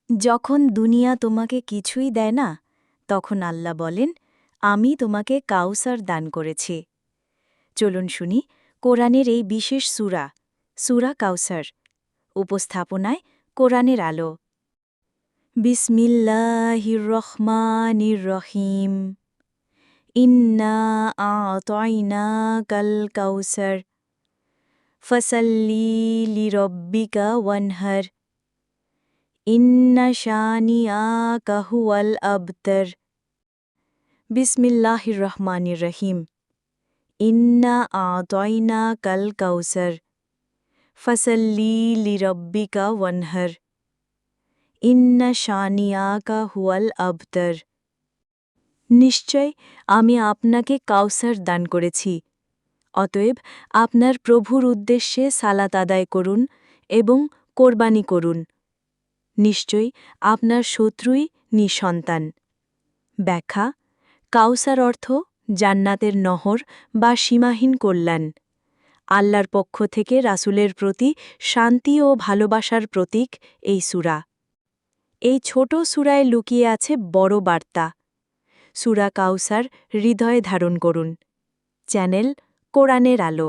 যখন দুনিয়া তোমাকে কিছুই দেয় না তখন আল্লাহ বলেন আমি তোমাকে কাউসার দান করেছি। চলুন শুনি কোরআনের এই বিশেষ সূরা সূরা কাউসার। উপস্থাপনায় কোরআনের আলো। বিসমিল্লাহির রহমানির রহিম। ইন্না আ'তাইনাকাল কাউসার ফসল্লি লিরব্বিকা ওয়ানহার ইন্না শানিআকা হুয়াল আবতার। বিসমিল্লাহির রহমানির রহিম। ইন্না আ'তাইনাকাল কাউসার ফসল্লি লিরব্বিকা ওয়ানহার ইন্না শানিআকা হুয়াল আবতার। নিশ্চয় আমি আপনাকে কাউসার দান করেছি, অতএব আপনার প্রভুর উদ্দেশ্যে সালাত আদায় করুন এবং কোরবানি করুন। নিশ্চয়ই আপনার শত্রুই নিঃসন্তান। ব্যাখ্যা: কাউসার অর্থ জান্নাতের নহর বা সীমাহীন কল্যাণ। আল্লাহর পক্ষ থেকে রাসূলের প্রতি শান্তি ও ভালোবাসার প্রতীক এই সূরা। এই ছোট সূরায় লুকিয়ে আছে বড় বার্তা। সূরা কাউসার হৃদয়ে ধারণ করুন। চ্যানেল কোরআনের আলো।